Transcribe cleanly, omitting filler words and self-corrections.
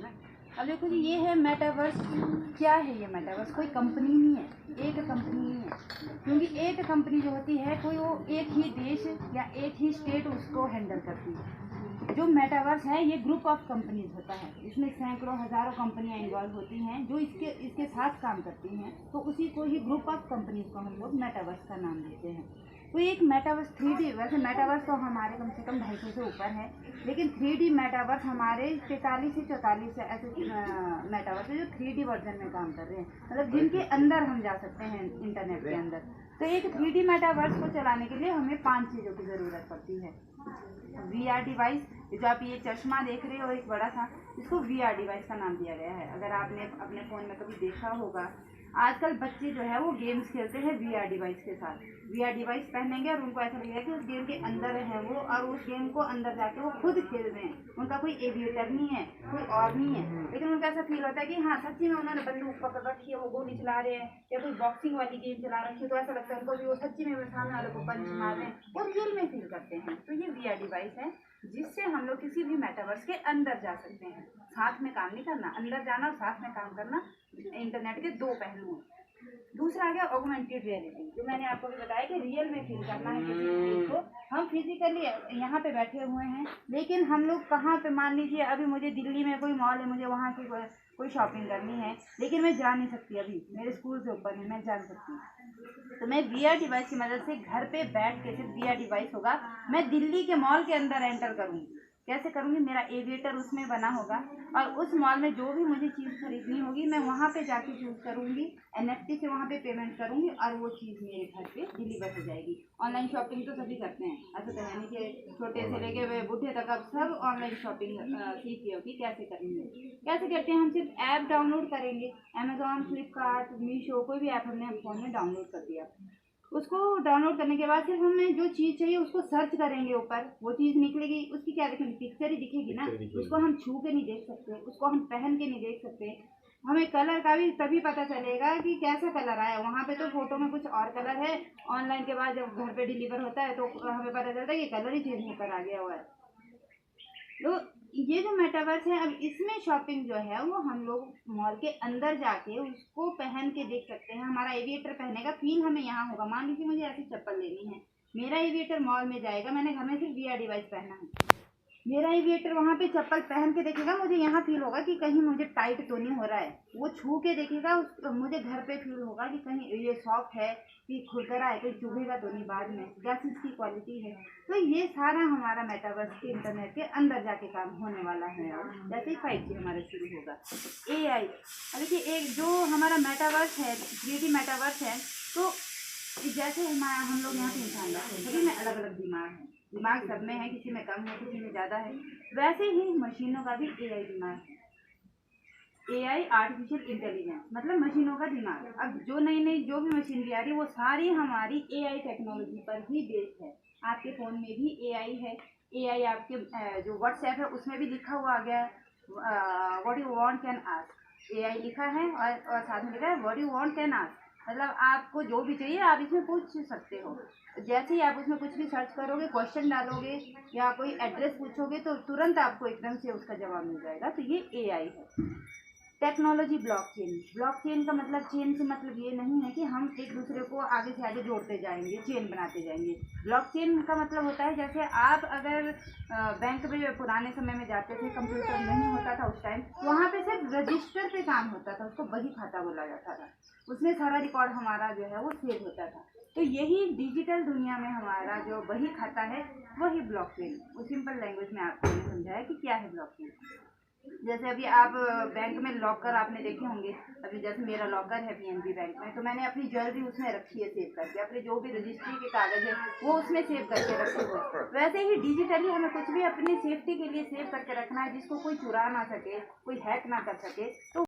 में। अब देखो जी, ये है मेटावर्स। क्या है ये मेटावर्स? कोई कंपनी नहीं है, एक कंपनी नहीं है, क्योंकि एक कंपनी जो होती है कोई वो एक ही देश या एक ही स्टेट उसको हैंडल करती है। जो मेटावर्स है ये ग्रुप ऑफ कंपनीज होता है, इसमें सैकड़ों हज़ारों कंपनियां इन्वॉल्व होती हैं जो इसके साथ काम करती हैं, तो उसी को ही ग्रुप ऑफ कंपनीज को हम लोग मेटावर्स का नाम देते हैं। तो एक मेटावर्स 3D, वैसे मेटावर्स तो हमारे कम से कम 250 से ऊपर है, लेकिन 3D मेटावर्स हमारे 43 से 44 से ऐसे मेटावर्स है जो 3D वर्जन में काम कर रहे हैं, मतलब जिनके अंदर हम जा सकते हैं इंटरनेट के अंदर। तो एक 3D मेटावर्स को चलाने के लिए हमें 5 चीज़ों की ज़रूरत पड़ती है। VR डिवाइस, जो आप ये चश्मा देख रहे हो एक बड़ा सा, इसको VR डिवाइस का नाम दिया गया है। अगर आपने अपने फ़ोन में कभी देखा होगा, आजकल बच्चे जो है वो गेम्स खेलते हैं VR डिवाइस के साथ। VR डिवाइस पहनेंगे और उनको ऐसा लगेगा कि उस गेम के अंदर है वो, और उस गेम को अंदर जाके वो खुद खेल रहे हैं। उनका कोई एविएटर नहीं है, कोई और नहीं है, लेकिन उनका ऐसा फील होता है कि हाँ सच्ची में उन्होंने बंदूक पकड़ रखी है, वो गोली चला रहे हैं, या कोई बॉक्सिंग वाली गेम चला रखी है, तो ऐसा लगता है उनको भी वो सच्ची में सामने वाले को पंच मार रहे हैं, वो रियल में फील करते हैं। तो ये VR डिवाइस है जिससे हम लोग किसी भी मेटावर्स के अंदर जा सकते हैं। साथ में काम नहीं करना, अंदर जाना और साथ में काम करना इंटरनेट के दो पहलू हैं। दूसरा आ गया ऑगमेंटेड रियलिटी, जो मैंने आपको भी बताया कि रियल में फील करना है किसी चीज़ को। हम फिजिकली यहाँ पे बैठे हुए हैं, लेकिन हम लोग कहाँ पे, मान लीजिए अभी मुझे दिल्ली में कोई मॉल है, मुझे वहाँ की कोई शॉपिंग करनी है, लेकिन मैं जा नहीं सकती, अभी मेरे स्कूल से ऊपर है, मैं जा नहीं सकती। तो मैं VR डिवाइस की मदद से घर पे बैठ के, सिर्फ VR डिवाइस होगा, मैं दिल्ली के मॉल के अंदर एंटर करूँगी। कैसे करूँगी? मेरा एविएटर उसमें बना होगा, और उस मॉल में जो भी मुझे चीज़ खरीदनी होगी मैं वहाँ पे जाके चूज़ करूँगी, NFT से वहाँ पे पेमेंट करूँगी, और वो चीज़ मेरे घर पे डिलीवर हो जाएगी। ऑनलाइन शॉपिंग तो सभी करते हैं, ऐसा तो है नहीं कि छोटे से लेके बूढ़े तक अब सब ऑनलाइन शॉपिंग सीख गए हो कि कैसे करनी है। कैसे करते हैं? हम सिर्फ ऐप डाउनलोड करेंगे, अमेजोन, फ्लिपकार्ट, मीशो, कोई भी ऐप हमने फ़ोन में डाउनलोड कर दिया। उसको डाउनलोड करने के बाद सिर्फ हमें जो चीज़ चाहिए उसको सर्च करेंगे, ऊपर वो चीज़ निकलेगी। उसकी क्या दिखेगी? पिक्चर ही दिखेगी ना, उसको हम छू के नहीं देख सकते, उसको हम पहन के नहीं देख सकते। हमें कलर का भी तभी पता चलेगा कि कैसा कलर आया। वहाँ पे तो फोटो में कुछ और कलर है, ऑनलाइन के बाद जब घर पे डिलीवर होता है तो हमें पता चलता है कि कलर ही चेंज होकर आ गया हुआ है। तो ये जो मेटावर्स है, अब इसमें शॉपिंग जो है वो हम लोग मॉल के अंदर जाके उसको पहन के देख सकते हैं। हमारा एविएटर पहनने का फील हमें यहाँ होगा। मान लीजिए मुझे ऐसी चप्पल लेनी है, मेरा एविएटर मॉल में जाएगा, मैंने घर में सिर्फ VR डिवाइस पहना है, मेरा एविएटर वहाँ पे चप्पल पहन के देखेगा, मुझे यहाँ फील होगा कि कहीं मुझे टाइट तो नहीं हो रहा है। वो छू के देखेगा, मुझे घर पे फील होगा कि कहीं ये सॉफ्ट है कि खुरदरा है, कोई चुभेगा तो नहीं बाद में, क्या चीज़ की क्वालिटी है। तो ये सारा हमारा मेटावर्स के इंटरनेट के अंदर जाके काम होने वाला है। और जैसे ही 5G हमारा शुरू होगा, AI, देखिए एक जो हमारा मेटावर्स है, 3D मेटावर्स है, तो जैसे हम लोग यहाँ पे इंसान रहते हैं, सभी में अलग अलग दिमाग सब में है, किसी में कम है, किसी में ज़्यादा है, वैसे ही मशीनों का भी AI दिमाग है। AI आर्टिफिशियल इंटेलिजेंस, मतलब मशीनों का दिमाग। अब जो नई जो भी मशीनरी आ रही है वो सारी हमारी AI टेक्नोलॉजी पर ही बेस्ड है। आपके फ़ोन में भी AI है। AI आपके जो WhatsApp है उसमें भी लिखा हुआ आ गया है, what you want can ask. AI लिखा है और साथ में लिखा है what you want can ask, मतलब आपको जो भी चाहिए आप इसमें पूछ सकते हो। जैसे ही आप उसमें कुछ भी सर्च करोगे, क्वेश्चन डालोगे या कोई एड्रेस पूछोगे, तो तुरंत आपको एकदम से उसका जवाब मिल जाएगा। तो ये AI है। टेक्नोलॉजी ब्लॉकचेन का मतलब, चेन से मतलब ये नहीं है कि हम एक दूसरे को आगे से आगे जोड़ते जाएंगे, चेन बनाते जाएंगे। ब्लॉकचेन का मतलब होता है, जैसे आप अगर बैंक में पुराने समय में जाते थे, कंप्यूटर नहीं होता था उस टाइम, वहाँ पे सिर्फ रजिस्टर पे काम होता था, उसको बही खाता बोला जाता था, उसमें सारा रिकॉर्ड हमारा जो है वो सेव होता था। तो यही डिजिटल दुनिया में हमारा जो बही खाता है वही ब्लॉकचेन। वो सिंपल लैंग्वेज में आपको समझाया कि क्या है ब्लॉकचेन। जैसे अभी आप बैंक में लॉकर आपने देखे होंगे, अभी जैसे मेरा लॉकर है PNB बैंक में, तो मैंने अपनी ज्वेलरी उसमें रखी है सेव करके, अपने जो भी रजिस्ट्री के कागज है वो उसमें सेव करके रखे हुए। वैसे ही डिजिटली हमें कुछ भी अपनी सेफ्टी के लिए सेव करके रखना है, जिसको कोई चुरा ना सके, कोई हैक ना कर सके। तो